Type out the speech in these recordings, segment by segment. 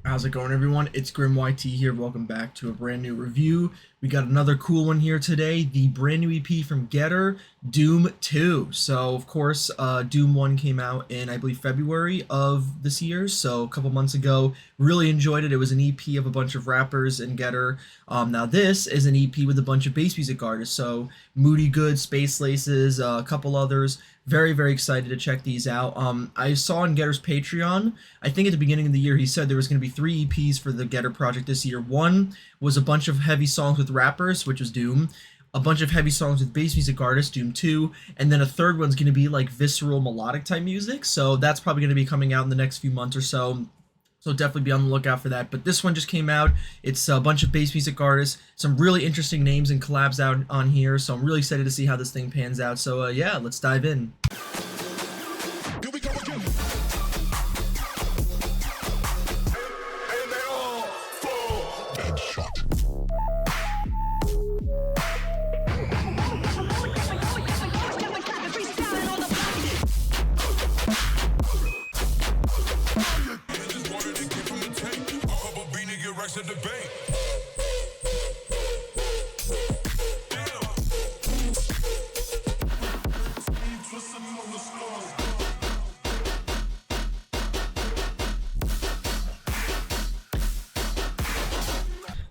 How's it going, everyone? It's GriimYT here. Welcome back to a brand new review. We got another cool one here today, the brand new EP from Getter, Doom 2. So, of course, Doom 1 came out in, I believe, February of this year, so a couple months ago. Really enjoyed it. It was an EP of a bunch of rappers in Getter. Now, this is an EP with a bunch of bass music artists, so Moody Good, Space Laces, a couple others. Very, very excited to check these out. I saw on Getter's Patreon, I think at the beginning of the year, he said there was going to be 3 EPs for the Getter project this year. One was a bunch of heavy songs with rappers, which was Doom. A bunch of heavy songs with bass music artists, Doom 2. And then a third one's going to be like visceral melodic type music. So that's probably going to be coming out in the next few months or so. So definitely be on the lookout for that. But this one just came out. It's a bunch of bass music artists, some really interesting names and collabs out on here. So I'm really excited to see how this thing pans out. So yeah, let's dive in.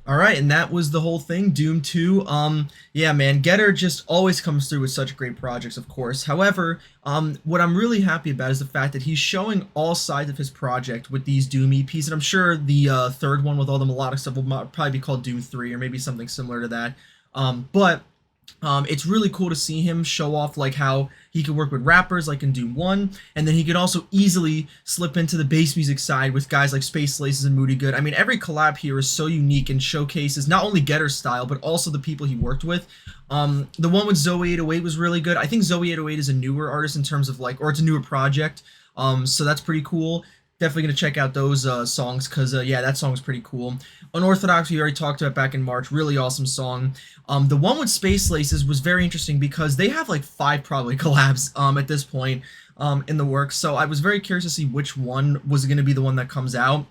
Alright, and that was the whole thing, Doom 2. Yeah, man, Getter just always comes through with such great projects, of course. However, what I'm really happy about is the fact that he's showing all sides of his project with these Doom EPs, and I'm sure the third one with all the melodic stuff will probably be called Doom 3, or maybe something similar to that. It's really cool to see him show off like how he could work with rappers like in Doom 1, and then he could also easily slip into the bass music side with guys like Space Laces and Moody Good. I mean, every collab here is so unique and showcases not only Getter's style, but also the people he worked with. The one with Zoe 808 was really good. I think Zoe 808 is a newer artist in terms of like, or it's a newer project, so that's pretty cool. Definitely going to check out those songs because, yeah, that song's pretty cool. Unorthodox, we already talked about back in March. Really awesome song. The one with Space Laces was very interesting because they have like 5 probably collabs at this point in the works. So I was very curious to see which one was going to be the one that comes out.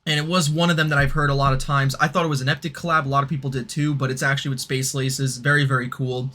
And it was one of them that I've heard a lot of times. I thought it was an Eptic collab. A lot of people did too, but it's actually with Space Laces. Very, very cool.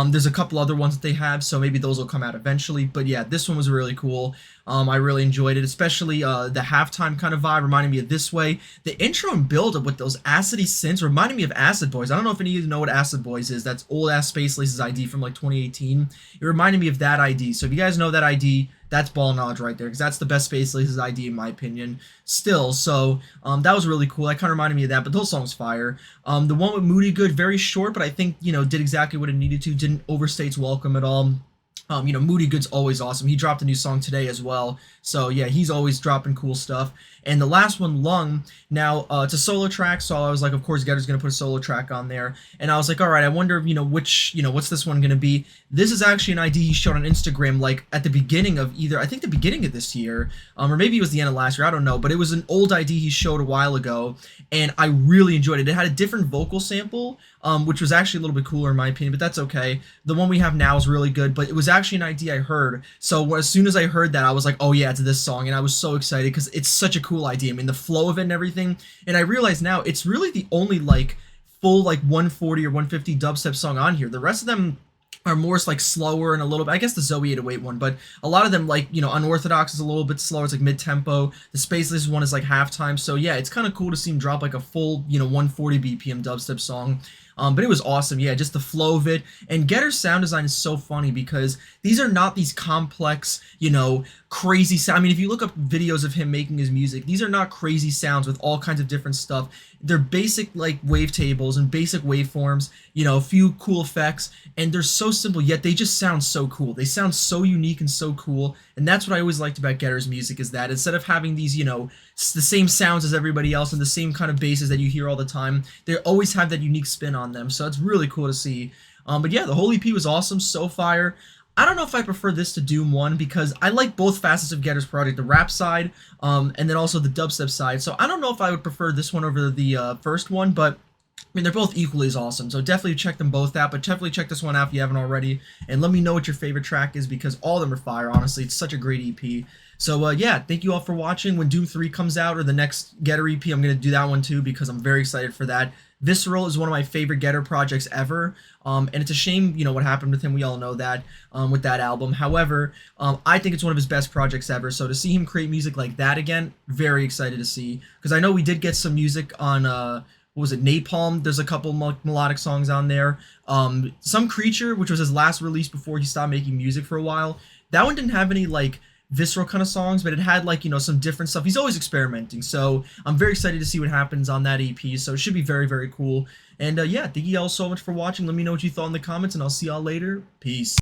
There's a couple other ones that they have, so maybe those will come out eventually. But yeah, this one was really cool. I really enjoyed it, especially the halftime kind of vibe reminded me of This Way. The intro and build-up with those acidy synths reminded me of Acid Boys. I don't know if any of you know what Acid Boys is. That's old-ass Space Laces ID from like 2018. It reminded me of that ID. So if you guys know that ID, that's ball knowledge right there, because that's the best Space Laces ID in my opinion still. So that was really cool. That kind of reminded me of that, but those songs fire. The one with Moody Good, very short, but I think, you know, did exactly what it needed to. Didn't overstay its welcome at all. You know, Moody Good's always awesome. He dropped a new song today as well. So yeah, he's always dropping cool stuff. And the last one, Lung, now it's a solo track, so I was like, of course, Getter's gonna put a solo track on there. And I was like, all right, I wonder, you know, which, you know, what's this one gonna be? This is actually an ID he showed on Instagram, like at the beginning of either, I think the beginning of this year, or maybe it was the end of last year, I don't know, but it was an old ID he showed a while ago, and I really enjoyed it. It had a different vocal sample, which was actually a little bit cooler in my opinion, but that's okay. The one we have now is really good, but it was actually an ID I heard. So as soon as I heard that, I was like, oh yeah, it's this song, and I was so excited because it's such a cool idea. I mean, the flow of it and everything, and I realize now it's really the only like full like 140 or 150 dubstep song on here. The rest of them are more like slower and a little bit, I guess the Zoe 808 one, but a lot of them, like, you know, Unorthodox is a little bit slower. It's like mid-tempo. The Space Laces one is like halftime. So yeah, it's kind of cool to see him drop like a full, you know, 140 BPM dubstep song. But it was awesome. Yeah, just the flow of it. And Getter's sound design is so funny because these are not these complex, you know, crazy sound. I mean, if you look up videos of him making his music, these are not crazy sounds with all kinds of different stuff. They're basic like wavetables and basic waveforms, you know, a few cool effects, and they're so simple, yet they just sound so cool. They sound so unique and so cool, and that's what I always liked about Getter's music, is that instead of having these, you know, the same sounds as everybody else and the same kind of basses that you hear all the time, they always have that unique spin on them, so it's really cool to see. But yeah, the whole EP was awesome, so fire. I don't know if I prefer this to Doom 1 because I like both facets of Getter's project, the rap side, and then also the dubstep side. So I don't know if I would prefer this one over the first one, but I mean, they're both equally as awesome. So definitely check them both out, but definitely check this one out if you haven't already. And let me know what your favorite track is because all of them are fire, honestly. It's such a great EP. So yeah, thank you all for watching. When Doom 3 comes out, or the next Getter EP, I'm gonna do that one too because I'm very excited for that. Visceral is one of my favorite Getter projects ever, and it's a shame, what happened with him. We all know that with that album. However, I think it's one of his best projects ever. So to see him create music like that again, very excited to see. Because I know we did get some music on what was it, Napalm. There's a couple melodic songs on there. Some Creature, which was his last release before he stopped making music for a while. That one didn't have any like visceral kind of songs, but it had like some different stuff. He's always experimenting, so I'm very excited to see what happens on that EP. So it should be very, very cool. And yeah, thank you all so much for watching. Let me know what you thought in the comments, and I'll see y'all later. Peace.